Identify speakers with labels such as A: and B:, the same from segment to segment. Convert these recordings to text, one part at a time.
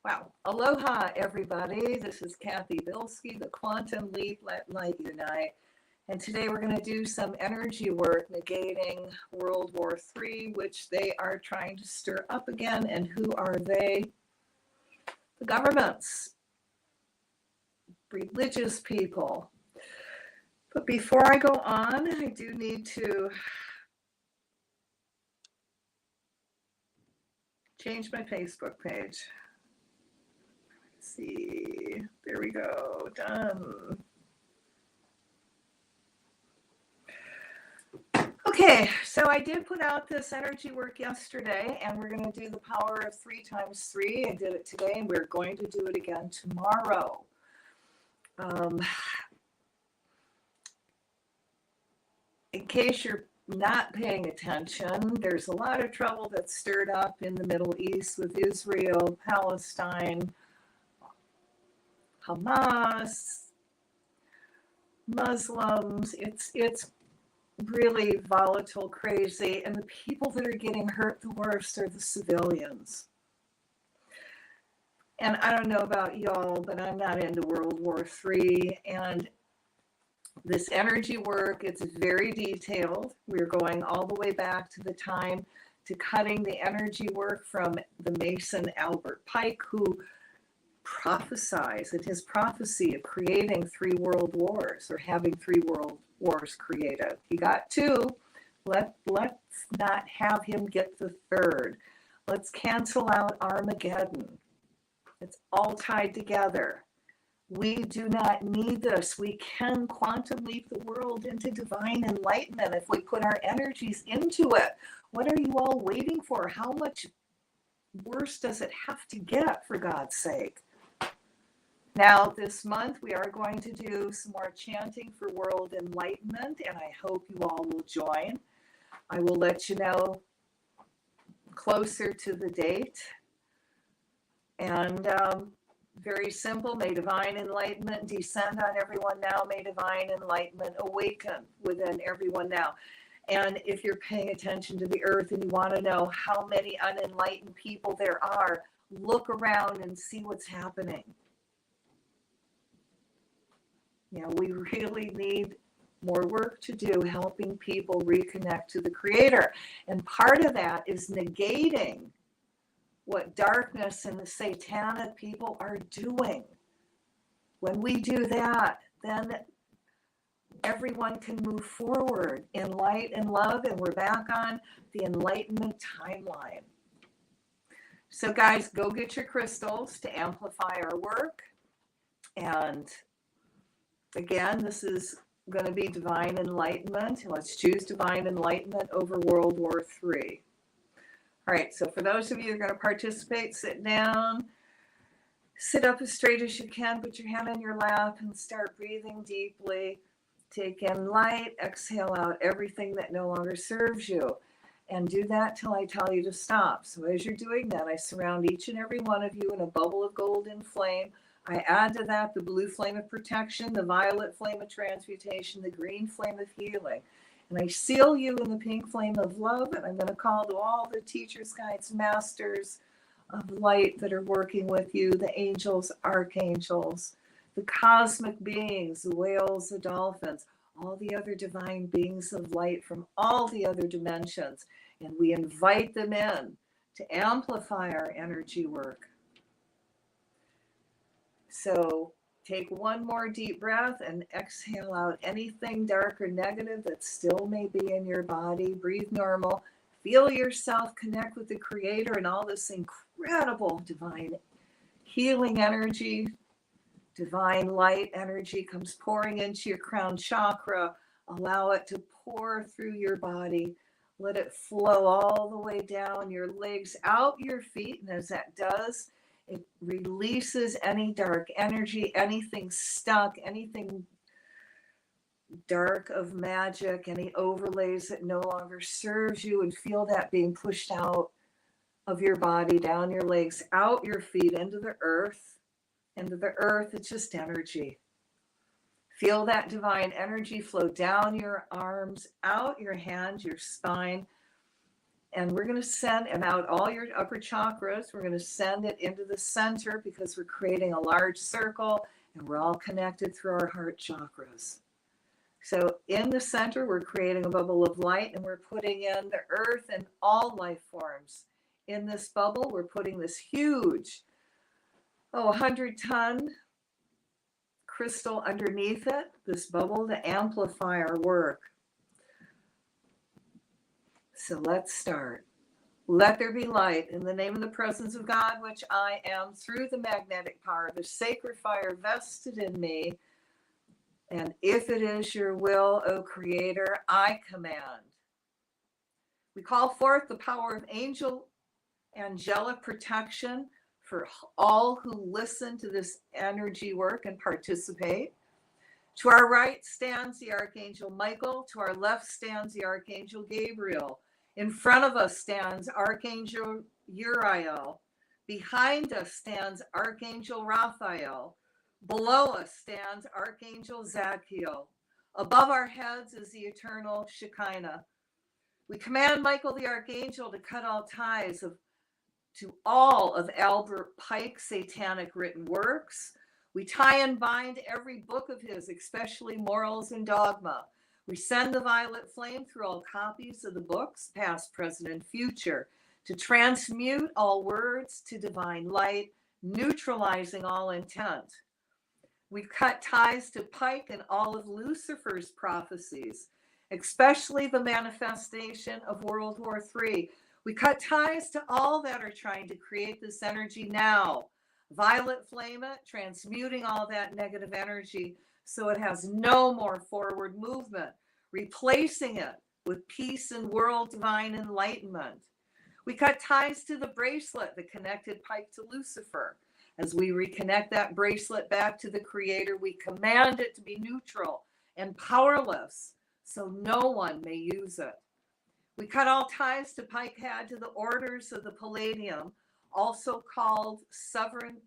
A: Wow. Aloha, everybody. This is Cathy Bilsky, the Quantum Leap, Let Light Unite. And today we're going to do some energy work negating World War III, which they are trying to stir up again. And who are they? The governments, religious people. But before I go on, I do need to change my Facebook page. Let's see, there we go, done. Okay, so I did put out this energy work yesterday, and we're going to do the power of 3 times 3. I did it today, and we're going to do it again tomorrow. In case you're not paying attention, there's a lot of trouble that's stirred up in the Middle East with Israel, Palestine, Hamas, Muslims. It's really volatile, crazy, and the people that are getting hurt the worst are the civilians. And I don't know about y'all, but I'm not into World War III, and this energy work, it's very detailed. We're going all the way back to the time to cutting the energy work from the Mason Albert Pike, who prophesies in his prophecy of creating 3 world wars, or having 3 world wars created. He got 2. Let's not have him get the 3rd. Let's cancel out Armageddon. It's all tied together. We do not need this. We can quantum leap the world into divine enlightenment if we put our energies into it. What are you all waiting for? How much worse does it have to get, for God's sake? Now, this month, we are going to do some more chanting for World Enlightenment, and I hope you all will join. I will let you know closer to the date. And very simple, may divine enlightenment descend on everyone now. May divine enlightenment awaken within everyone now. And if you're paying attention to the earth and you want to know how many unenlightened people there are, look around and see what's happening. You know, we really need more work to do helping people reconnect to the Creator. And part of that is negating what darkness and the satanic people are doing. When we do that, then everyone can move forward in light and love, and we're back on the enlightenment timeline. So guys, go get your crystals to amplify our work. And again, this is going to be divine enlightenment. Let's choose divine enlightenment over World War III. All right, so for those of you who are going to participate, sit down, sit up as straight as you can, put your hand on your lap and start breathing deeply. Take in light, exhale out everything that no longer serves you. And do that till I tell you to stop. So as you're doing that, I surround each and every one of you in a bubble of golden flame. I add to that the blue flame of protection, the violet flame of transmutation, the green flame of healing. And I seal you in the pink flame of love, and I'm going to call to all the teachers, guides, masters of light that are working with you, the angels, archangels, the cosmic beings, the whales, the dolphins, all the other divine beings of light from all the other dimensions. And we invite them in to amplify our energy work. So take one more deep breath and exhale out anything dark or negative that still may be in your body. Breathe normal. Feel yourself connect with the Creator and all this incredible divine healing energy, divine light energy comes pouring into your crown chakra. Allow it to pour through your body. Let it flow all the way down your legs, out your feet. And as that does, it releases any dark energy, anything stuck, anything dark of magic, any overlays that no longer serves you, and feel that being pushed out of your body, down your legs, out your feet, into the earth. Into the earth, it's just energy. Feel that divine energy flow down your arms, out your hands, your spine. And we're going to send it out all your upper chakras. We're going to send it into the center because we're creating a large circle and we're all connected through our heart chakras. So in the center, we're creating a bubble of light and we're putting in the earth and all life forms. In this bubble, we're putting this huge, 100-ton crystal underneath it, this bubble to amplify our work. So let's start. Let there be light in the name of the presence of God, which I am, through the magnetic power of the sacred fire vested in me. And if it is your will, O Creator, I command. We call forth the power of angelic protection for all who listen to this energy work and participate. To our right stands the Archangel Michael. To our left stands the Archangel Gabriel. In front of us stands Archangel Uriel. Behind us stands Archangel Raphael. Below us stands Archangel Zadkiel. Above our heads is the eternal Shekinah. We command Michael the Archangel to cut all ties to all of Albert Pike's satanic written works. We tie and bind every book of his, especially Morals and Dogma. We send the violet flame through all copies of the books, past, present, and future, to transmute all words to divine light, neutralizing all intent. We've cut ties to Pike and all of Lucifer's prophecies, especially the manifestation of World War III. We cut ties to all that are trying to create this energy now. Violet flame it, transmuting all that negative energy so it has no more forward movement, replacing it with peace and world divine enlightenment. We cut ties to the bracelet that connected Pike to Lucifer. As we reconnect that bracelet back to the Creator, we command it to be neutral and powerless so no one may use it. We cut all ties to Pike had to the orders of the Palladium, also called Sovereign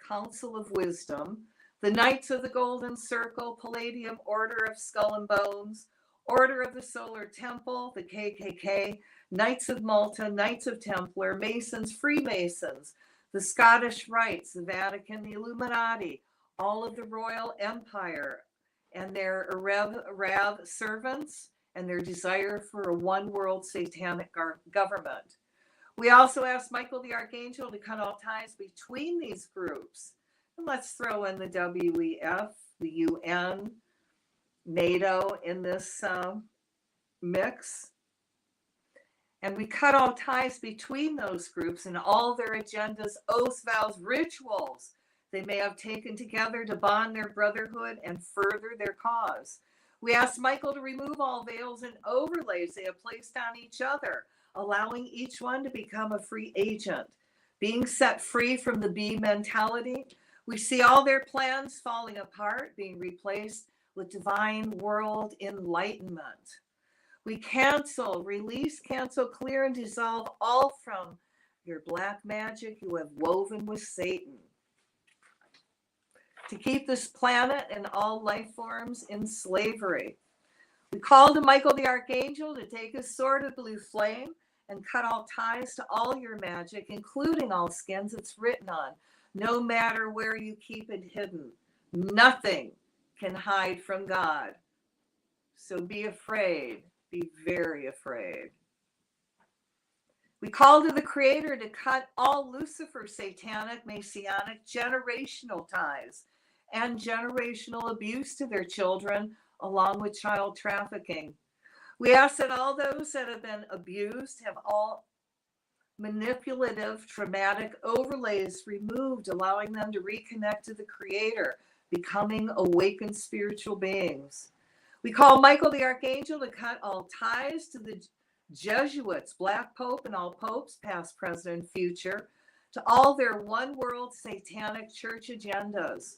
A: Council of Wisdom, the Knights of the Golden Circle, Palladium Order of Skull and Bones, Order of the Solar Temple, the KKK, Knights of Malta, Knights of Templar, Masons, Freemasons, the Scottish Rites, the Vatican, the Illuminati, all of the Royal Empire, and their Arab servants, and their desire for a one world satanic government. We also asked Michael the Archangel to cut all ties between these groups. And let's throw in the WEF, the UN, NATO in this mix. And we cut all ties between those groups and all their agendas, oaths, vows, rituals they may have taken together to bond their brotherhood and further their cause. We asked Michael to remove all veils and overlays they have placed on each other, allowing each one to become a free agent. Being set free from the bee mentality, we see all their plans falling apart, being replaced with divine world enlightenment. We cancel, release, cancel, clear, and dissolve all from your black magic you have woven with Satan to keep this planet and all life forms in slavery. We call to Michael the Archangel to take his sword of blue flame and cut all ties to all your magic, including all skins it's written on, no matter where you keep it hidden. Nothing can hide from God. So be afraid, be very afraid. We call to the Creator to cut all Lucifer satanic, messianic, generational ties and generational abuse to their children, along with child trafficking. We ask that all those that have been abused have all manipulative, traumatic overlays removed, allowing them to reconnect to the Creator, becoming awakened spiritual beings. We call Michael the Archangel to cut all ties to the Jesuits, Black Pope, and all popes, past, present, and future, to all their one world satanic church agendas.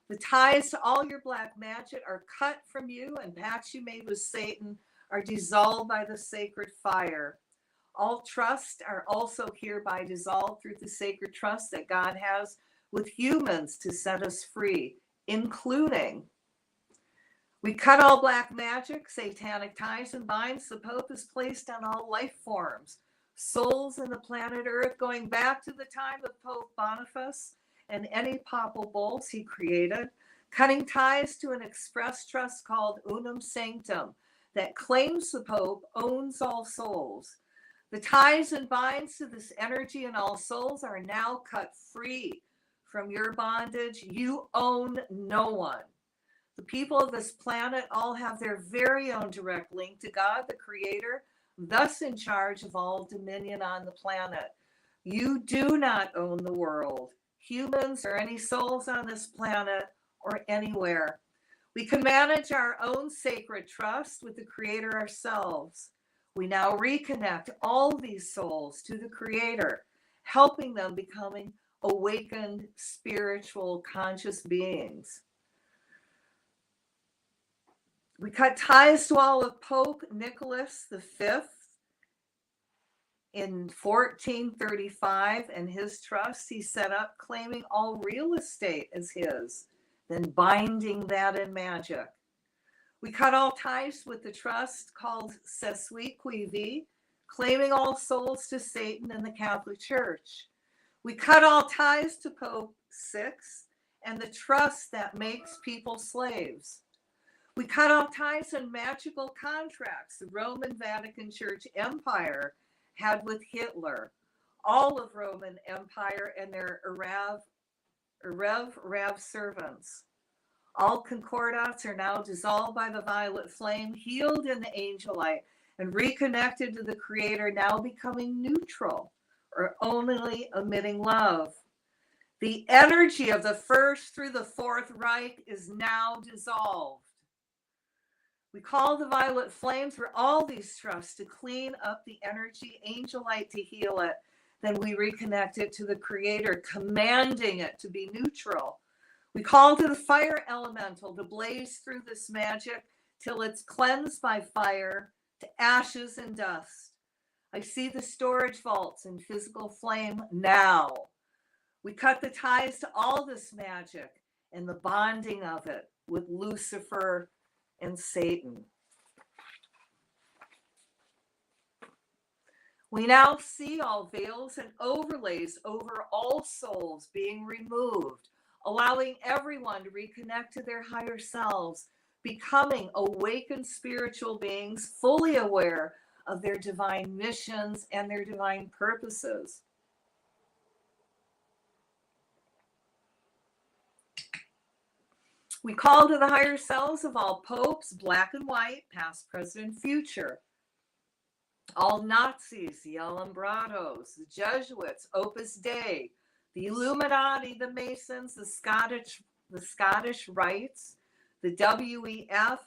A: The ties to all your black magic are cut from you, and pacts you made with Satan are dissolved by the sacred fire. All trusts are also hereby dissolved through the sacred trust that God has with humans to set us free, including We cut all black magic, satanic ties, and binds the Pope is placed on all life forms, souls in the planet Earth, going back to the time of Pope Boniface and any papal bulls he created, cutting ties to an express trust called Unum Sanctum that claims the Pope owns all souls. The ties and binds to this energy in all souls are now cut free from your bondage. You own no one. The people of this planet all have their very own direct link to God, the Creator, thus in charge of all dominion on the planet. You do not own the world, humans, or any souls on this planet or anywhere. We can manage our own sacred trust with the Creator ourselves. We now reconnect all these souls to the Creator, helping them becoming awakened, spiritual, conscious beings. We cut ties to all of Pope Nicholas V in 1435 and his trust he set up, claiming all real estate as his, then binding that in magic. We cut all ties with the trust called Sesui Quivi, claiming all souls to Satan and the Catholic Church. We cut all ties to Pope VI and the trust that makes people slaves. We cut all ties and magical contracts the Roman Vatican Church Empire had with Hitler, all of Roman Empire and their Rav servants. All concordats are now dissolved by the violet flame, healed in the angel light, and reconnected to the Creator, now becoming neutral or only emitting love. The energy of the First through the Fourth Reich is now dissolved. We call the violet flame through all these trusts to clean up the energy, angel light to heal it. Then we reconnect it to the Creator, commanding it to be neutral. We call to the fire elemental to blaze through this magic till it's cleansed by fire to ashes and dust. I see the storage vaults in physical flame now. We cut the ties to all this magic and the bonding of it with Lucifer and Satan. We now see all veils and overlays over all souls being removed, allowing everyone to reconnect to their higher selves, becoming awakened spiritual beings, fully aware of their divine missions and their divine purposes. We call to the higher selves of all popes, black and white, past, present, and future. All Nazis, the Alumbrados, the Jesuits, Opus Dei, the Illuminati, the Masons, the Scottish Rites, the WEF,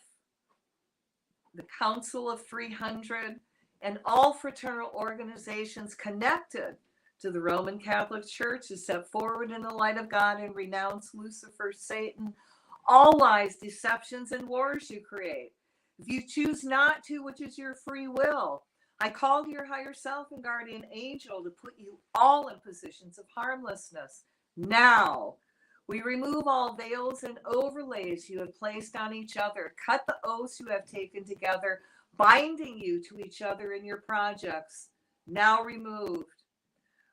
A: the Council of 300, and all fraternal organizations connected to the Roman Catholic Church to step forward in the light of God and renounce Lucifer, Satan, all lies, deceptions, and wars you create. If you choose not to, which is your free will, I call to your higher self and guardian angel to put you all in positions of harmlessness. Now, we remove all veils and overlays you have placed on each other. Cut the oaths you have taken together, binding you to each other in your projects. Now removed.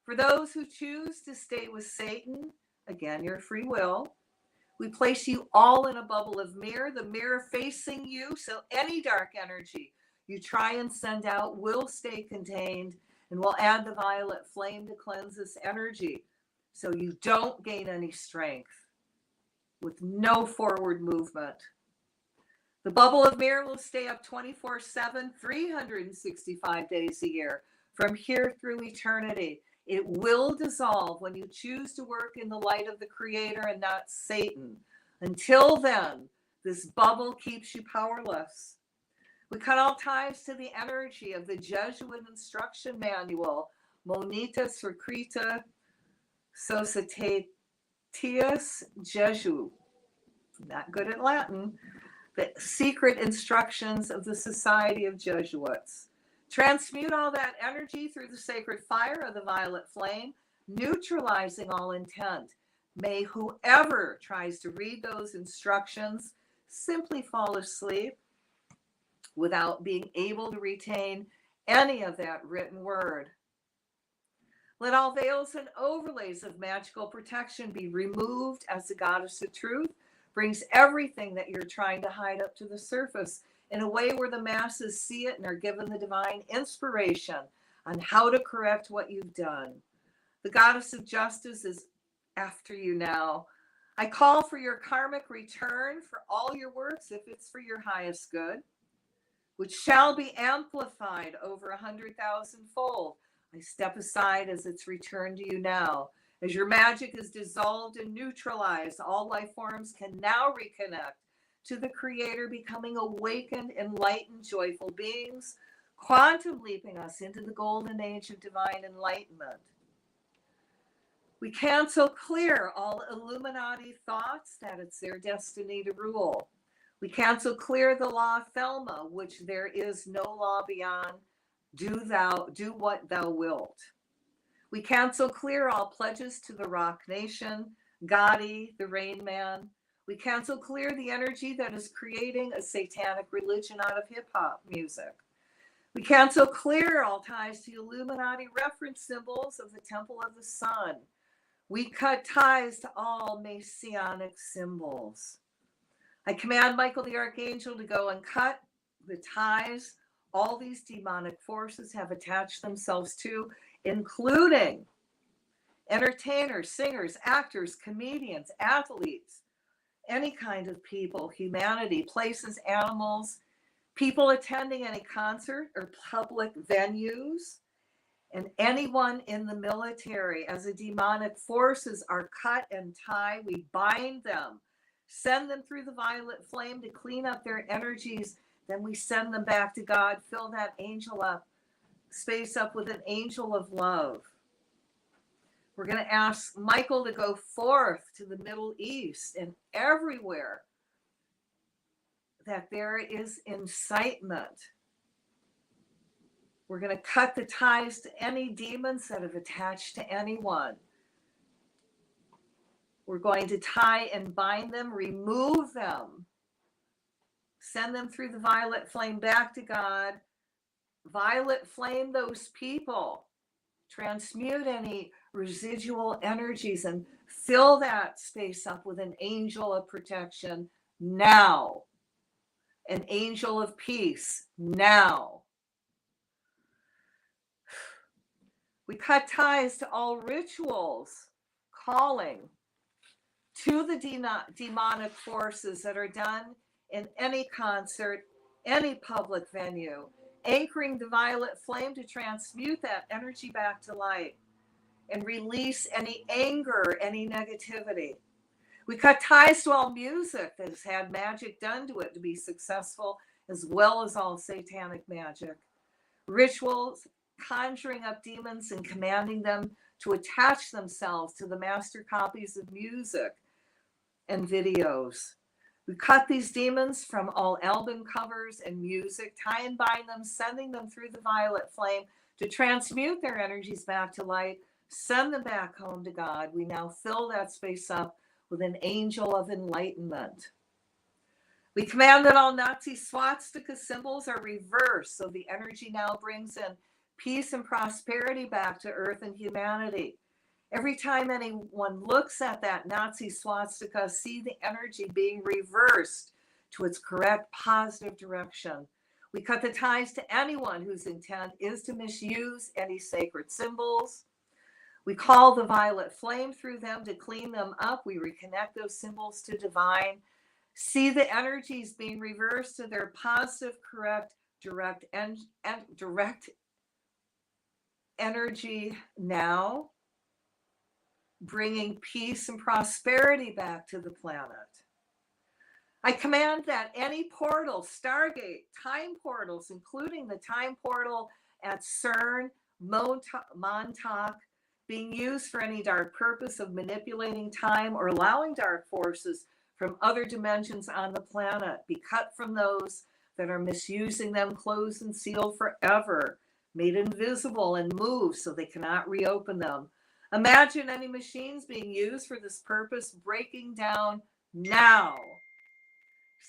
A: For those who choose to stay with Satan, again, your free will, we place you all in a bubble of mirror, the mirror facing you, so any dark energy you try and send out will stay contained, and we'll add the violet flame to cleanse this energy so you don't gain any strength with no forward movement. The bubble of mirror will stay up 24/7, 365 days a year, from here through eternity. It will dissolve when you choose to work in the light of the Creator and not Satan. Until then, this bubble keeps you powerless. We cut all ties to the energy of the Jesuit instruction manual, Monita Secreta Societatis Jesu. Not good at Latin. The secret instructions of the Society of Jesuits. Transmute all that energy through the sacred fire of the violet flame, neutralizing all intent. May whoever tries to read those instructions simply fall asleep without being able to retain any of that written word. Let all veils and overlays of magical protection be removed as the goddess of truth brings everything that you're trying to hide up to the surface in a way where the masses see it and are given the divine inspiration on how to correct what you've done. The goddess of justice is after you now. I call for your karmic return for all your works if it's for your highest good, which shall be amplified over 100,000-fold. I step aside as it's returned to you now. As your magic is dissolved and neutralized, all life forms can now reconnect to the Creator, becoming awakened, enlightened, joyful beings, quantum leaping us into the golden age of divine enlightenment. We cancel clear all Illuminati thoughts that it's their destiny to rule. We cancel clear the law of Thelma, which there is no law beyond. Do what thou wilt. We cancel clear all pledges to the Rock Nation, Gotti, the Rain Man. We cancel clear the energy that is creating a satanic religion out of hip-hop music. We cancel clear all ties to Illuminati reference symbols of the Temple of the Sun. We cut ties to all Masonic symbols. I command Michael the Archangel to go and cut the ties all these demonic forces have attached themselves to, including entertainers, singers, actors, comedians, athletes, any kind of people, humanity, places, animals, people attending any concert or public venues, and anyone in the military. As the demonic forces are cut and tied, we bind them, send them through the violet flame to clean up their energies. Then we send them back to God, fill that angel up, space up with an angel of love. We're going to ask Michael to go forth to the Middle East and everywhere that there is incitement. We're going to cut the ties to any demons that have attached to anyone. We're going to tie and bind them, remove them, send them through the violet flame back to God. Violet flame those people. Transmute any residual energies and fill that space up with an angel of protection now. An angel of peace now. We cut ties to all rituals calling to the demonic forces that are done in any concert, any public venue, anchoring the violet flame to transmute that energy back to light and release any anger, any negativity. We cut ties to all music that has had magic done to it to be successful, as well as all satanic magic. Rituals, conjuring up demons and commanding them to attach themselves to the master copies of music and videos. We cut these demons from all album covers and music, tie and bind them, sending them through the violet flame to transmute their energies back to light, send them back home to God. We now fill that space up with an angel of enlightenment. We command that all Nazi swastika symbols are reversed, so the energy now brings in peace and prosperity back to earth and humanity. Every time anyone looks at that Nazi swastika, see the energy being reversed to its correct positive direction. We cut the ties to anyone whose intent is to misuse any sacred symbols. We call the violet flame through them to clean them up. We reconnect those symbols to divine. See the energies being reversed to their positive, correct, direct energy now, bringing peace and prosperity back to the planet. I command that any portal, Stargate, time portals, including the time portal at CERN, Montauk, being used for any dark purpose of manipulating time or allowing dark forces from other dimensions on the planet, be cut from those that are misusing them, closed and sealed forever, made invisible and moved so they cannot reopen them. Imagine any machines being used for this purpose breaking down now.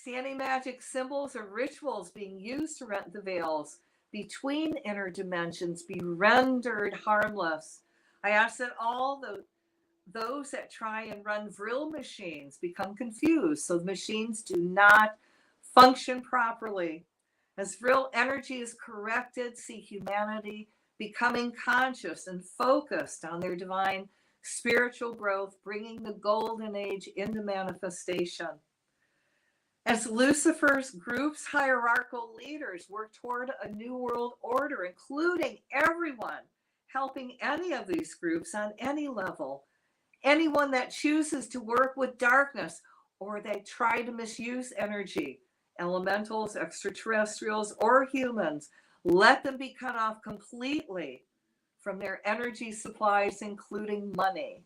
A: See any magic symbols or rituals being used to rent the veils between inner dimensions be rendered harmless. I ask that all those that try and run vril machines become confused so the machines do not function properly. As vril energy is corrected, see humanity becoming conscious and focused on their divine spiritual growth, bringing the golden age into manifestation. As Lucifer's group's hierarchical leaders work toward a new world order, including everyone helping any of these groups on any level, anyone that chooses to work with darkness or they try to misuse energy, elementals, extraterrestrials, or humans, let them be cut off completely from their energy supplies, including money.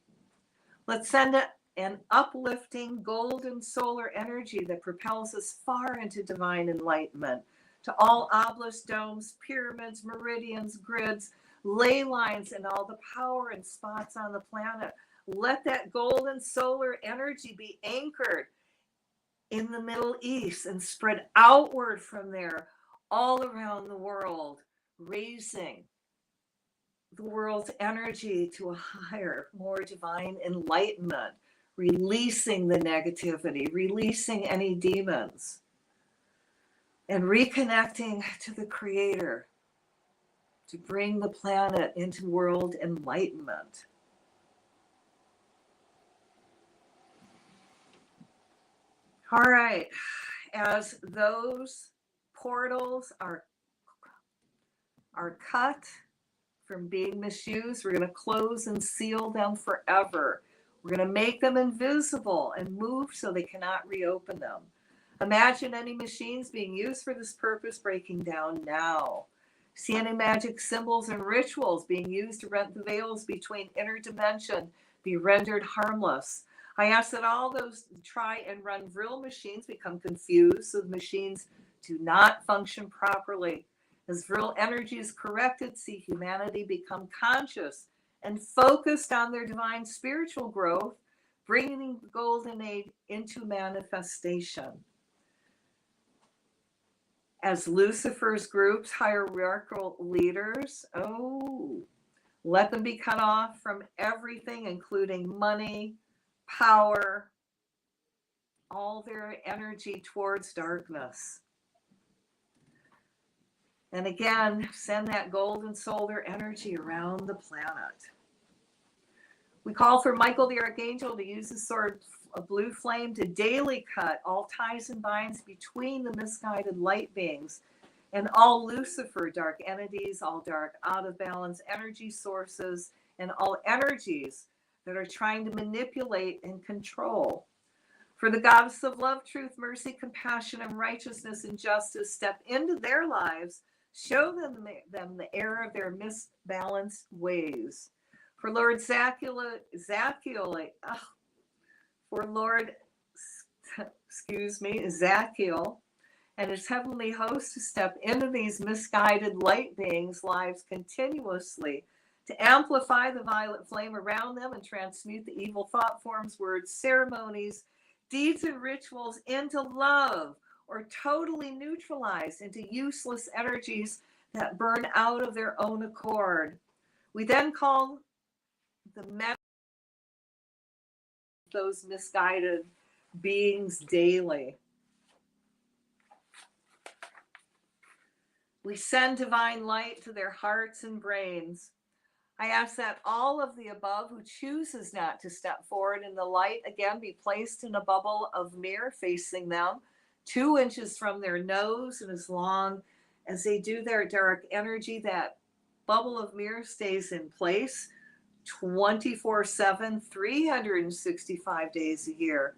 A: Let's send an uplifting golden solar energy that propels us far into divine enlightenment to all obelisks, domes, pyramids, meridians, grids, ley lines, and all the power and spots on the planet. Let that golden solar energy be anchored in the Middle East and spread outward from there all around the world, raising the world's energy to a higher, more divine enlightenment, releasing the negativity, releasing any demons, and reconnecting to the Creator to bring the planet into world enlightenment. All right, as those portals are cut from being misused, we're going to close and seal them forever. We're going to make them invisible and move so they cannot reopen them. Imagine any machines being used for this purpose breaking down now. See any magic symbols and rituals being used to rent the veils between inner dimension be rendered harmless. I ask that all those who try and run vril machines become confused so the machines do not function properly. As vril energy is corrected, see humanity become conscious and focused on their divine spiritual growth, bringing the golden age into manifestation. As Lucifer's group's hierarchical leaders, let them be cut off from everything, including money, power, all their energy towards darkness. And again, send that golden solar energy around the planet. We call for Michael the Archangel to use his sword of blue flame to daily cut all ties and binds between the misguided light beings and all Lucifer dark entities, all dark out of balance energy sources, and all energies that are trying to manipulate and control. For the goddess of love, truth, mercy, compassion, and righteousness and justice step into their lives, show them the error of their misbalanced ways. For Lord Zadkiel, and his heavenly host to step into these misguided light beings' lives continuously to amplify the violet flame around them and transmute the evil thought forms, words, ceremonies, deeds, and rituals into love, or totally neutralized into useless energies that burn out of their own accord. We then call the men those misguided beings daily. We send divine light to their hearts and brains. I ask that all of the above who chooses not to step forward in the light again be placed in a bubble of mirror facing them, 2 inches from their nose, and as long as they do their dark energy, that bubble of mirror stays in place 24/7, 365 days a year.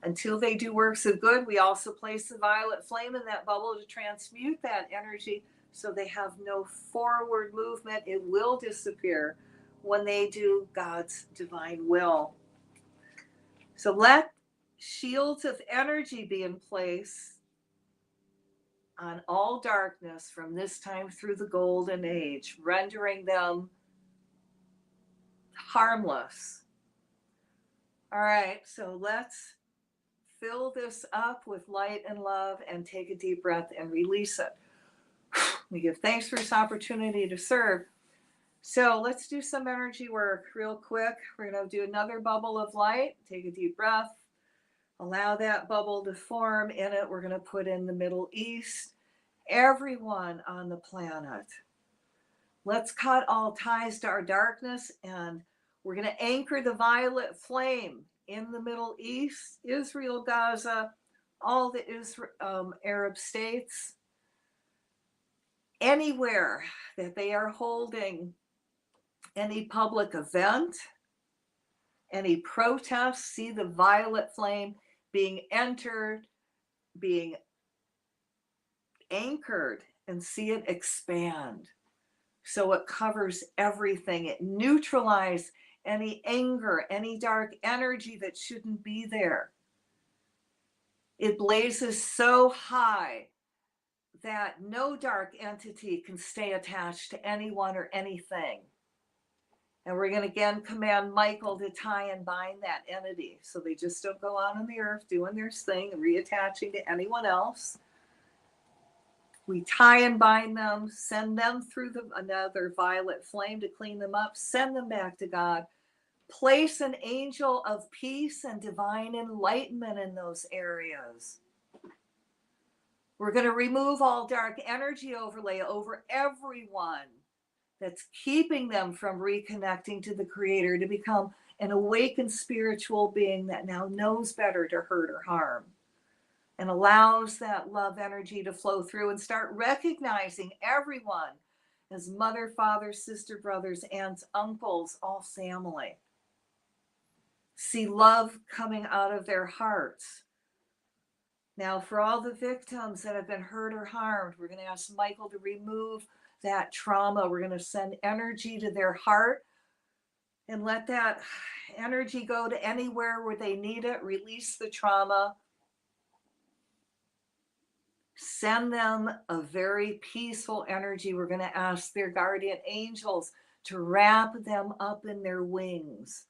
A: Until they do works of good, we also place the violet flame in that bubble to transmute that energy so they have no forward movement. It will disappear when they do God's divine will. So let shields of energy be in place on all darkness from this time through the golden age, rendering them harmless. All right, so let's fill this up with light and love and take a deep breath and release it. We give thanks for this opportunity to serve. So let's do some energy work real quick. We're going to do another bubble of light. Take a deep breath. Allow that bubble to form. In it, we're going to put in the Middle East, everyone on the planet. Let's cut all ties to our darkness, and we're going to anchor the violet flame in the Middle East, Israel, Gaza, all the Arab states, anywhere that they are holding any public event, any protest. See the violet flame being entered, being anchored, and see it expand. So it covers everything. It neutralizes any anger, any dark energy that shouldn't be there. It blazes so high that no dark entity can stay attached to anyone or anything. And we're going to again command Michael to tie and bind that entity, so they just don't go out on the earth doing their thing and reattaching to anyone else. We tie and bind them, send them through another violet flame to clean them up, send them back to God. Place an angel of peace and divine enlightenment in those areas. We're going to remove all dark energy overlay over everyone that's keeping them from reconnecting to the Creator to become an awakened spiritual being that now knows better to hurt or harm, and allows that love energy to flow through and start recognizing everyone as mother, father, sister, brothers, aunts, uncles, all family. See love coming out of their hearts. Now, for all the victims that have been hurt or harmed, we're going to ask Michael to remove that trauma. We're going to send energy to their heart and let that energy go to anywhere where they need it. Release the trauma. Send them a very peaceful energy. We're going to ask their guardian angels to wrap them up in their wings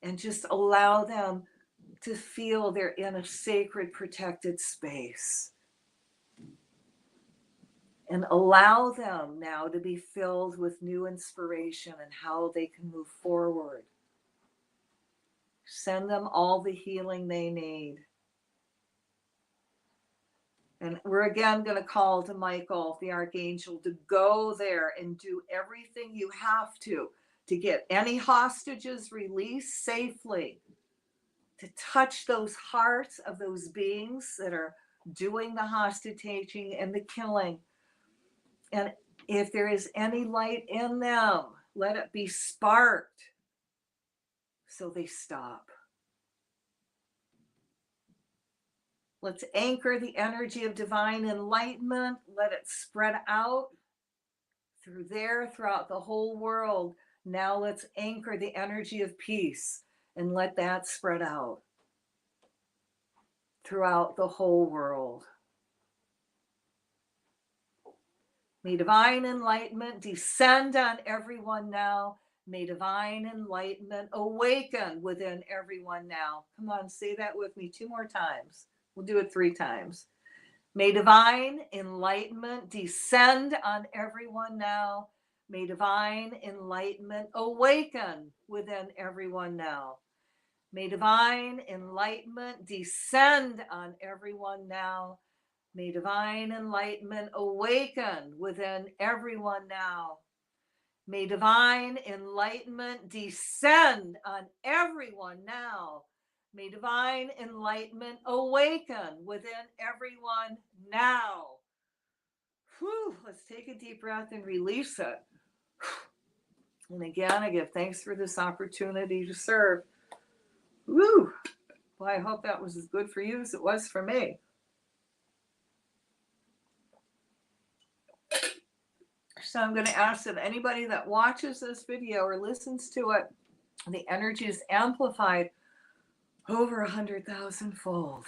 A: and just allow them to feel they're in a sacred, protected space. And allow them now to be filled with new inspiration and how they can move forward. Send them all the healing they need. And we're again going to call to Michael, the archangel, to go there and do everything you have to get any hostages released safely, to touch those hearts of those beings that are doing the hostage taking and the killing. And if there is any light in them, let it be sparked so they stop. Let's anchor the energy of divine enlightenment. Let it spread out throughout the whole world. Now let's anchor the energy of peace and let that spread out throughout the whole world. May divine enlightenment descend on everyone now. May divine enlightenment awaken within everyone now. Come on, say that with me 2 more times. We'll do it 3 times. May divine enlightenment descend on everyone now. May divine enlightenment awaken within everyone now. May divine enlightenment descend on everyone now. May divine enlightenment awaken within everyone now. May divine enlightenment descend on everyone now. May divine enlightenment awaken within everyone now. Whew, let's take a deep breath and release it. And again, I give thanks for this opportunity to serve. Woo! Well, I hope that was as good for you as it was for me. So I'm going to ask that anybody that watches this video or listens to it, the energy is amplified over 100,000-fold.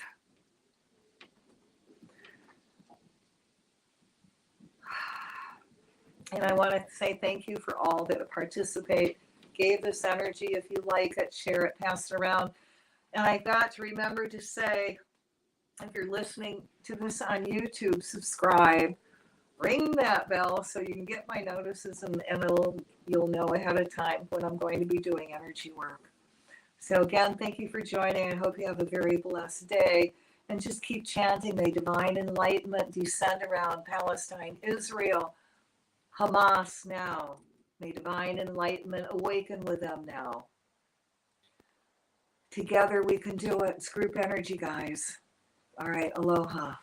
A: And I want to say thank you for all that participate, gave this energy. If you like it, share it, pass it around. And I got to remember to say, if you're listening to this on YouTube, subscribe, ring that bell so you can get my notices, and you'll know ahead of time when I'm going to be doing energy work. So again, thank you for joining. I hope you have a very blessed day. And just keep chanting, may divine enlightenment descend around Palestine, Israel, Hamas now. May divine enlightenment awaken with them now. Together we can do it. It's group energy, guys. All right, aloha.